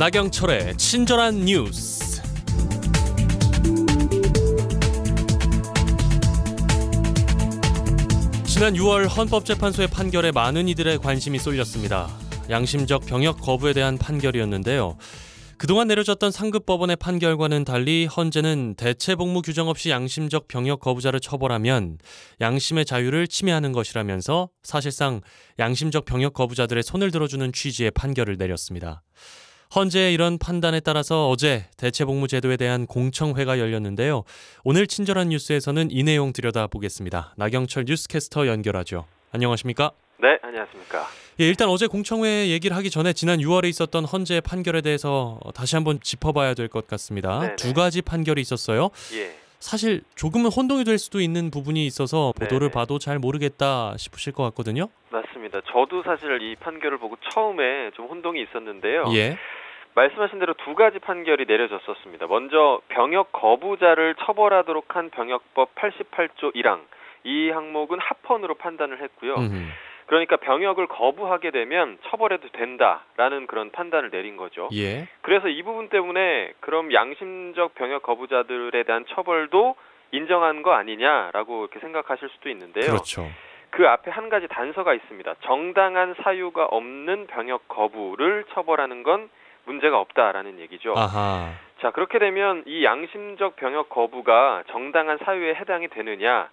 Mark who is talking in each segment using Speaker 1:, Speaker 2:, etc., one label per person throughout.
Speaker 1: 나경철의 친절한 뉴스. 지난 6월 헌법재판소의 판결에 많은 이들의 관심이 쏠렸습니다. 양심적 병역 거부에 대한 판결이었는데요. 그동안 내려졌던 상급법원의 판결과는 달리 헌재는 대체복무 규정 없이 양심적 병역 거부자를 처벌하면 양심의 자유를 침해하는 것이라면서 사실상 양심적 병역 거부자들의 손을 들어주는 취지의 판결을 내렸습니다. 헌재의 이런 판단에 따라서 어제 대체복무 제도에 대한 공청회가 열렸는데요. 오늘 친절한 뉴스에서는 이 내용 들여다보겠습니다. 나경철 뉴스캐스터 연결하죠. 안녕하십니까?
Speaker 2: 네, 안녕하십니까?
Speaker 1: 예, 일단 어제 공청회 얘기를 하기 전에 지난 6월에 있었던 헌재 판결에 대해서 다시 한번 짚어봐야 될 것 같습니다.
Speaker 2: 네네.
Speaker 1: 두 가지 판결이 있었어요.
Speaker 2: 예.
Speaker 1: 사실 조금은 혼동이 될 수도 있는 부분이 있어서 보도를
Speaker 2: 네네.
Speaker 1: 봐도 잘 모르겠다 싶으실 것 같거든요.
Speaker 2: 맞습니다. 저도 사실 이 판결을 보고 처음에 좀 혼동이 있었는데요.
Speaker 1: 예.
Speaker 2: 말씀하신 대로 두 가지 판결이 내려졌었습니다. 먼저 병역 거부자를 처벌하도록 한 병역법 88조 1항 이 항목은 합헌으로 판단을 했고요. 그러니까 병역을 거부하게 되면 처벌해도 된다라는 그런 판단을 내린 거죠.
Speaker 1: 예.
Speaker 2: 그래서 이 부분 때문에 그럼 양심적 병역 거부자들에 대한 처벌도 인정한 거 아니냐라고 이렇게 생각하실 수도 있는데요.
Speaker 1: 그렇죠.
Speaker 2: 그 앞에 한 가지 단서가 있습니다. 정당한 사유가 없는 병역 거부를 처벌하는 건 문제가 없다라는 얘기죠.
Speaker 1: 아하.
Speaker 2: 자, 그렇게 되면 이 양심적 병역 거부가 정당한 사유에 해당이 되느냐?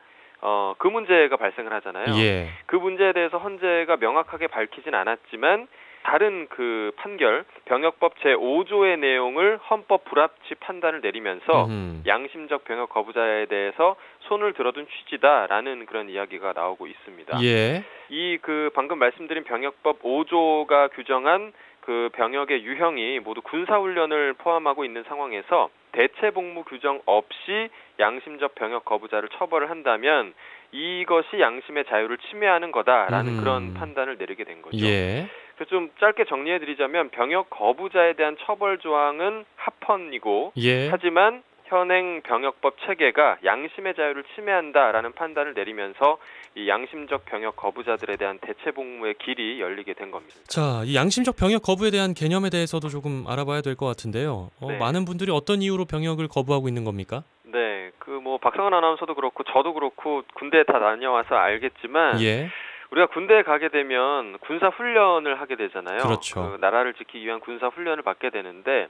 Speaker 2: 그 문제가 발생을 하잖아요.
Speaker 1: 예.
Speaker 2: 그 문제에 대해서 헌재가 명확하게 밝히진 않았지만 다른 그 판결, 병역법 제5조의 내용을 헌법 불합치 판단을 내리면서 양심적 병역 거부자에 대해서 손을 들어둔 취지다라는 그런 이야기가 나오고 있습니다.
Speaker 1: 예.
Speaker 2: 이 그 방금 말씀드린 병역법 5조가 규정한 그 병역의 유형이 모두 군사훈련을 포함하고 있는 상황에서 대체복무 규정 없이 양심적 병역 거부자를 처벌을 한다면 이것이 양심의 자유를 침해하는 거다라는 그런 판단을 내리게 된 거죠.
Speaker 1: 예.
Speaker 2: 그래서 좀 짧게 정리해드리자면 병역 거부자에 대한 처벌 조항은 합헌이고
Speaker 1: 예.
Speaker 2: 하지만 현행 병역법 체계가 양심의 자유를 침해한다라는 판단을 내리면서 이 양심적 병역 거부자들에 대한 대체복무의 길이 열리게 된 겁니다.
Speaker 1: 자, 이 양심적 병역 거부에 대한 개념에 대해서도 조금 알아봐야 될 것 같은데요.
Speaker 2: 네.
Speaker 1: 많은 분들이 어떤 이유로 병역을 거부하고 있는 겁니까?
Speaker 2: 네, 그 뭐 박상원 아나운서도 그렇고 저도 그렇고 군대에 다 다녀와서 알겠지만
Speaker 1: 예.
Speaker 2: 우리가 군대에 가게 되면 군사 훈련을 하게 되잖아요.
Speaker 1: 그렇죠.
Speaker 2: 그 나라를 지키기 위한 군사 훈련을 받게 되는데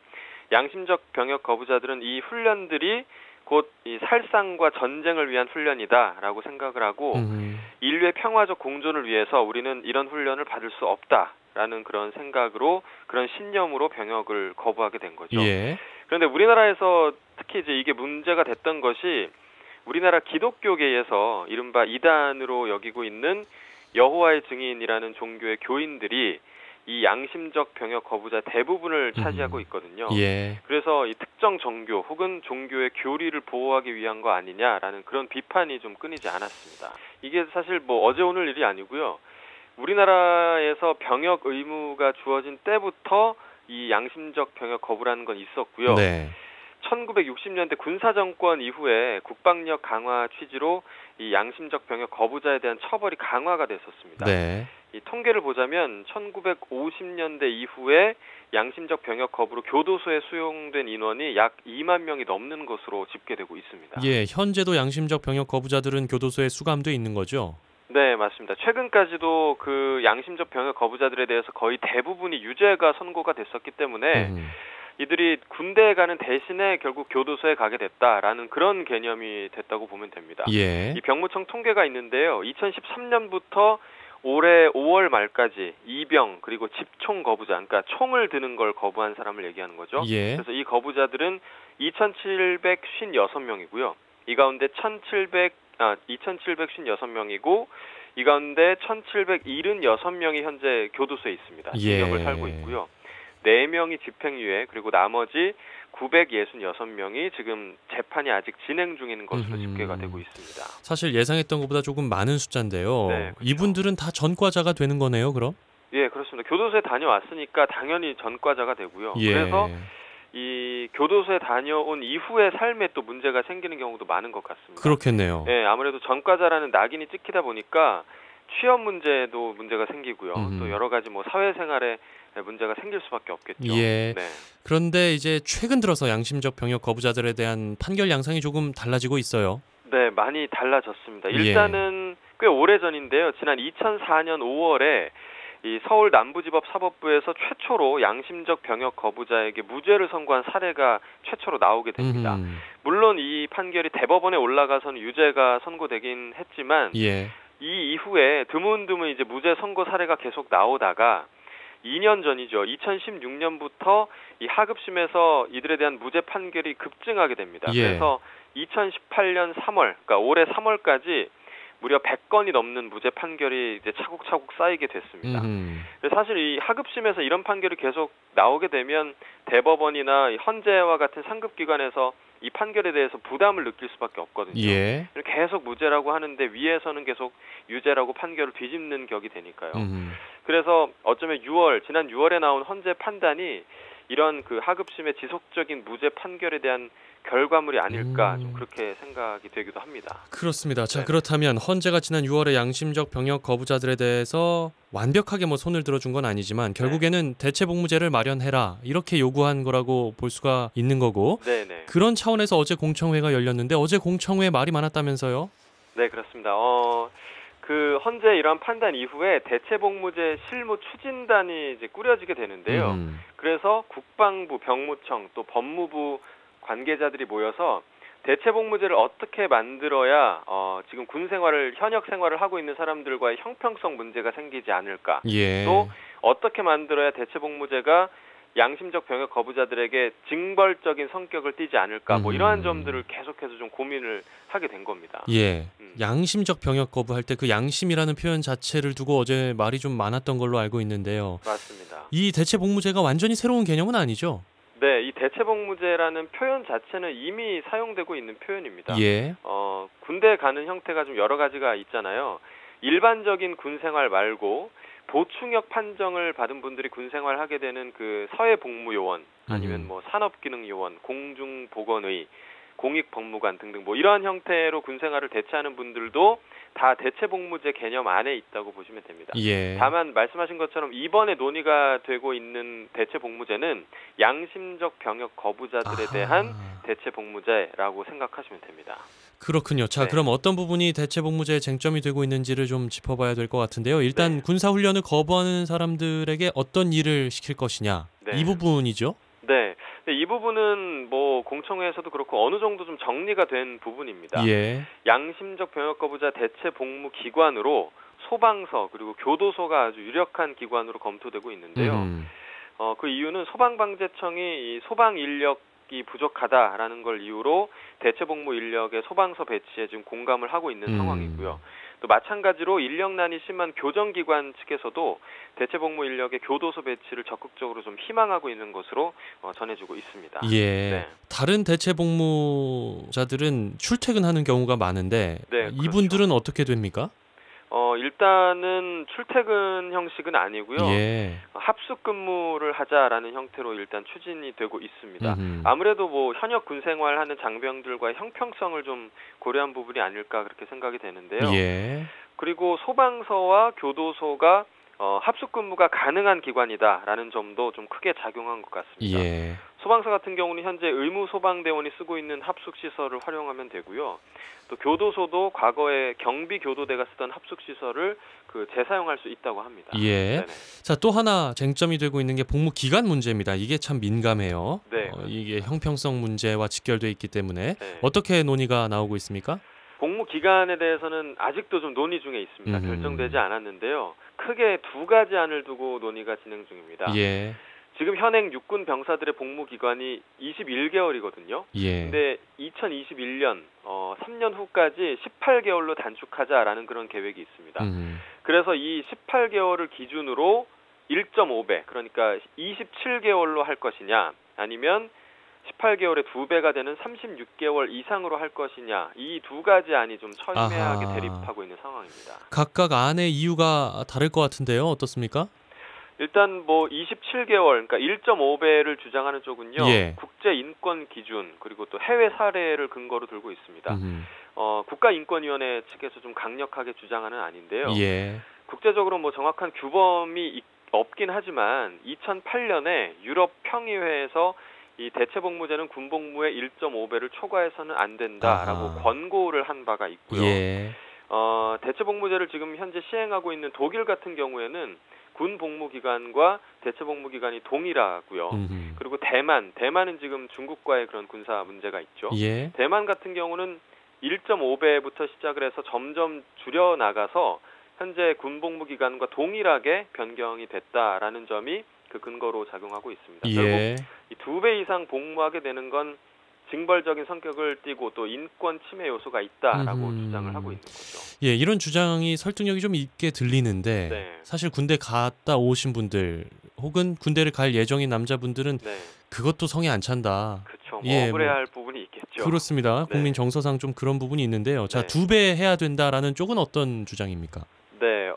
Speaker 2: 양심적 병역 거부자들은 이 훈련들이 곧 이 살상과 전쟁을 위한 훈련이다라고 생각을 하고 인류의 평화적 공존을 위해서 우리는 이런 훈련을 받을 수 없다라는 그런 생각으로 그런 신념으로 병역을 거부하게 된 거죠.
Speaker 1: 예.
Speaker 2: 그런데 우리나라에서 특히 이제 이게 문제가 됐던 것이 우리나라 기독교계에서 이른바 이단으로 여기고 있는 여호와의 증인이라는 종교의 교인들이 이 양심적 병역 거부자 대부분을 차지하고 있거든요.
Speaker 1: 예.
Speaker 2: 그래서 이 특정 종교 혹은 종교의 교리를 보호하기 위한 거 아니냐라는 그런 비판이 좀 끊이지 않았습니다. 이게 사실 뭐 어제 오늘 일이 아니고요. 우리나라에서 병역 의무가 주어진 때부터 이 양심적 병역 거부라는 건 있었고요.
Speaker 1: 네.
Speaker 2: 1960년대 군사정권 이후에 국방력 강화 취지로 이 양심적 병역 거부자에 대한 처벌이 강화가 됐었습니다.
Speaker 1: 네.
Speaker 2: 이 통계를 보자면 1950년대 이후에 양심적 병역 거부로 교도소에 수용된 인원이 약 2만 명이 넘는 것으로 집계되고 있습니다.
Speaker 1: 예, 현재도 양심적 병역 거부자들은 교도소에 수감돼 있는 거죠?
Speaker 2: 네, 맞습니다. 최근까지도 그 양심적 병역 거부자들에 대해서 거의 대부분이 유죄가 선고가 됐었기 때문에 이들이 군대에 가는 대신에 결국 교도소에 가게 됐다라는 그런 개념이 됐다고 보면 됩니다.
Speaker 1: 예.
Speaker 2: 이 병무청 통계가 있는데요. 2013년부터 올해 5월 말까지 이병 그리고 집총 거부자, 그러니까 총을 드는 걸 거부한 사람을 얘기하는 거죠.
Speaker 1: 예.
Speaker 2: 그래서 이 거부자들은 2,756명이고요. 이 가운데 2,756명이고 이 가운데 1,776명이 현재 교도소에 있습니다. 징역을 살고 있고요. 4명이 집행유예 그리고 나머지 966명이 지금 재판이 아직 진행 중인 것으로 집계가 되고 있습니다.
Speaker 1: 사실 예상했던 것보다 조금 많은 숫자인데요.
Speaker 2: 네, 그렇죠.
Speaker 1: 이분들은 다 전과자가 되는 거네요, 그럼?
Speaker 2: 예, 그렇습니다. 교도소에 다녀왔으니까 당연히 전과자가 되고요.
Speaker 1: 예.
Speaker 2: 그래서 이 교도소에 다녀온 이후의 삶에 또 문제가 생기는 경우도 많은 것 같습니다.
Speaker 1: 그렇겠네요.
Speaker 2: 예, 아무래도 전과자라는 낙인이 찍히다 보니까 취업 문제도 문제가 생기고요. 또 여러 가지 뭐 사회생활에 문제가 생길 수밖에 없겠죠.
Speaker 1: 예.
Speaker 2: 네.
Speaker 1: 그런데 이제 최근 들어서 양심적 병역 거부자들에 대한 판결 양상이 조금 달라지고 있어요.
Speaker 2: 네, 많이 달라졌습니다. 일단은 꽤 오래전인데요. 지난 2004년 5월에 이 서울 남부지법 사법부에서 최초로 양심적 병역 거부자에게 무죄를 선고한 사례가 최초로 나오게 됩니다. 물론 이 판결이 대법원에 올라가서는 유죄가 선고되긴 했지만 이 이후에 드문드문 이제 무죄 선고 사례가 계속 나오다가 2년 전이죠. 2016년부터 이 하급심에서 이들에 대한 무죄 판결이 급증하게 됩니다. 그래서 2018년 3월, 그러니까 올해 3월까지 무려 100건이 넘는 무죄 판결이 이제 차곡차곡 쌓이게 됐습니다. 사실 이 하급심에서 이런 판결이 계속 나오게 되면 대법원이나 헌재와 같은 상급기관에서 이 판결에 대해서 부담을 느낄 수밖에 없거든요. 계속 무죄라고 하는데 위에서는 계속 유죄라고 판결을 뒤집는 격이 되니까요. 그래서 어쩌면 지난 6월에 나온 헌재 판단이 이런 그 하급심의 지속적인 무죄 판결에 대한 결과물이 아닐까 좀 그렇게 생각이 되기도 합니다.
Speaker 1: 그렇습니다. 자, 그렇다면 헌재가 지난 6월에 양심적 병역 거부자들에 대해서 완벽하게 뭐 손을 들어준 건 아니지만 결국에는 대체 복무제를 마련해라 이렇게 요구한 거라고 볼 수가 있는 거고 그런 차원에서 어제 공청회가 열렸는데 어제 공청회에 말이 많았다면서요? 네,
Speaker 2: 그렇습니다. 그 헌재 이러한 판단 이후에 대체복무제 실무 추진단이 이제 꾸려지게 되는데요. 그래서 국방부, 병무청, 또 법무부 관계자들이 모여서 대체복무제를 어떻게 만들어야 지금 현역 생활을 하고 있는 사람들과의 형평성 문제가 생기지 않을까. 또 어떻게 만들어야 대체복무제가 양심적 병역 거부자들에게 징벌적인 성격을 띠지 않을까. 뭐 이러한 점들을 계속해서 좀 고민을 하게 된 겁니다.
Speaker 1: 양심적 병역 거부할 때 그 양심이라는 표현 자체를 두고 어제 말이 좀 많았던 걸로 알고 있는데요.
Speaker 2: 맞습니다.
Speaker 1: 이 대체복무제가 완전히 새로운 개념은 아니죠?
Speaker 2: 네, 이 대체복무제라는 표현 자체는 이미 사용되고 있는 표현입니다. 군대 가는 형태가 좀 여러 가지가 있잖아요. 일반적인 군생활 말고 보충역 판정을 받은 분들이 군생활 하게 되는 그 사회복무요원 아니면 뭐 산업기능요원, 공중보건의, 공익법무관 등등 뭐 이러한 형태로 군생활을 대체하는 분들도 다 대체복무제 개념 안에 있다고 보시면 됩니다. 다만 말씀하신 것처럼 이번에 논의가 되고 있는 대체복무제는 양심적 병역 거부자들에 대한 대체복무제라고 생각하시면 됩니다.
Speaker 1: 그렇군요. 자, 그럼 어떤 부분이 대체복무제의 쟁점이 되고 있는지를 좀 짚어봐야 될 것 같은데요. 일단 군사훈련을 거부하는 사람들에게 어떤 일을 시킬 것이냐 이 부분이죠?
Speaker 2: 네, 이 부분은 뭐 공청회에서도 그렇고 어느 정도 좀 정리가 된 부분입니다. 양심적 병역 거부자 대체 복무 기관으로 소방서 그리고 교도소가 아주 유력한 기관으로 검토되고 있는데요. 그 이유는 소방방재청이 이 소방 인력이 부족하다라는 걸 이유로 대체 복무 인력의 소방서 배치에 지금 공감을 하고 있는 상황이고요. 또 마찬가지로 인력난이 심한 교정기관 측에서도 대체복무 인력의 교도소 배치를 적극적으로 좀 희망하고 있는 것으로 전해지고 있습니다.
Speaker 1: 다른 대체복무자들은 출퇴근하는 경우가 많은데 이분들은 어떻게 됩니까?
Speaker 2: 일단은 출퇴근 형식은 아니고요. 합숙 근무를 하자라는 형태로 일단 추진이 되고 있습니다. 아무래도 뭐 현역 군 생활하는 장병들과의 형평성을 좀 고려한 부분이 아닐까 그렇게 생각이 되는데요. 그리고 소방서와 교도소가 합숙 근무가 가능한 기관이다라는 점도 좀 크게 작용한 것 같습니다. 소방서 같은 경우는 현재 의무 소방대원이 쓰고 있는 합숙 시설을 활용하면 되고요. 또 교도소도 과거에 경비 교도대가 쓰던 합숙 시설을 재사용할 수 있다고 합니다.
Speaker 1: 자, 또 하나 쟁점이 되고 있는 게 복무 기간 문제입니다. 이게 참 민감해요. 이게 형평성 문제와 직결돼 있기 때문에 어떻게 논의가 나오고 있습니까?
Speaker 2: 복무 기간에 대해서는 아직도 좀 논의 중에 있습니다. 결정되지 않았는데요. 크게 두 가지 안을 두고 논의가 진행 중입니다. 지금 현행 육군 병사들의 복무 기간이 21개월이거든요. 근데 2021년 3년 후까지 18개월로 단축하자라는 그런 계획이 있습니다. 그래서 이 18개월을 기준으로 1.5배, 그러니까 27개월로 할 것이냐, 아니면 18개월의 2배가 되는 36개월 이상으로 할 것이냐, 이 두 가지 안이 좀 첨예하게 대립하고 있는 상황입니다.
Speaker 1: 각각 안의 이유가 다를 것 같은데요. 어떻습니까?
Speaker 2: 일단 뭐 27개월, 그러니까 1.5배를 주장하는 쪽은요. 국제 인권 기준 그리고 또 해외 사례를 근거로 들고 있습니다. 국가인권위원회 측에서 좀 강력하게 주장하는 안인데요.
Speaker 1: 예.
Speaker 2: 국제적으로 뭐 정확한 규범이 없긴 하지만 2008년에 유럽 평의회에서 이 대체복무제는 군복무의 1.5배를 초과해서는 안 된다라고 권고를 한 바가 있고요.
Speaker 1: 예.
Speaker 2: 대체복무제를 지금 현재 시행하고 있는 독일 같은 경우에는 군 복무 기간과 대체복무 기간이 동일하고요. 그리고 대만은 지금 중국과의 그런 군사 문제가 있죠.
Speaker 1: 예.
Speaker 2: 대만 같은 경우는 1.5배부터 시작을 해서 점점 줄여 나가서 현재 군 복무 기간과 동일하게 변경이 됐다라는 점이 그 근거로 작용하고 있습니다.
Speaker 1: 예.
Speaker 2: 결국 이 2배 이상 복무하게 되는 건 징벌적인 성격을 띠고 또 인권 침해 요소가 있다라고 주장을 하고 있는 거죠.
Speaker 1: 예, 이런 주장이 설득력이 좀 있게 들리는데
Speaker 2: 네.
Speaker 1: 사실 군대 갔다 오신 분들 혹은 군대를 갈 예정인 남자분들은
Speaker 2: 네.
Speaker 1: 그것도 성에 안 찬다.
Speaker 2: 그렇죠.
Speaker 1: 예,
Speaker 2: 억울해할 부분이 있겠죠.
Speaker 1: 그렇습니다.
Speaker 2: 네.
Speaker 1: 국민 정서상 좀 그런 부분이 있는데요. 자,
Speaker 2: 네.
Speaker 1: 2배 해야 된다라는 쪽은 어떤 주장입니까?
Speaker 2: 네,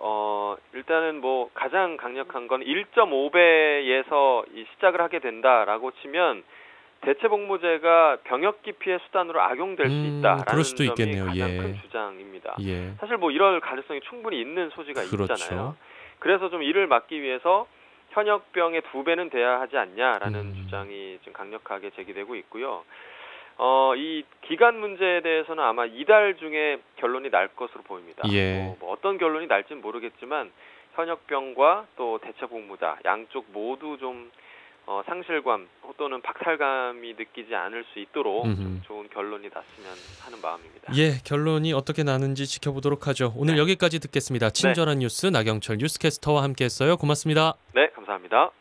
Speaker 2: 일단은 뭐 가장 강력한 건 1.5배에서 시작을 하게 된다라고 치면 대체복무제가 병역 기피의 수단으로 악용될 수 있다라는
Speaker 1: 그럴 수도
Speaker 2: 점이
Speaker 1: 있겠네요.
Speaker 2: 가장
Speaker 1: 예.
Speaker 2: 큰 주장입니다.
Speaker 1: 예.
Speaker 2: 사실 뭐 이럴 가능성이 충분히 있는 소지가
Speaker 1: 그렇죠.
Speaker 2: 있잖아요. 그래서 좀 이를 막기 위해서 현역병의 2배는 돼야 하지 않냐라는 주장이 지금 강력하게 제기되고 있고요. 이 기간 문제에 대해서는 아마 이달 중에 결론이 날 것으로 보입니다.
Speaker 1: 예.
Speaker 2: 뭐 어떤 결론이 날지는 모르겠지만 현역병과 또 대체복무자 양쪽 모두 좀 상실감 또는 박탈감이 느끼지 않을 수 있도록 좀 좋은 결론이 났으면 하는 마음입니다.
Speaker 1: 예, 결론이 어떻게 나는지 지켜보도록 하죠. 오늘 여기까지 듣겠습니다. 친절한 뉴스 나경철 뉴스캐스터와 함께했어요. 고맙습니다.
Speaker 2: 네, 감사합니다.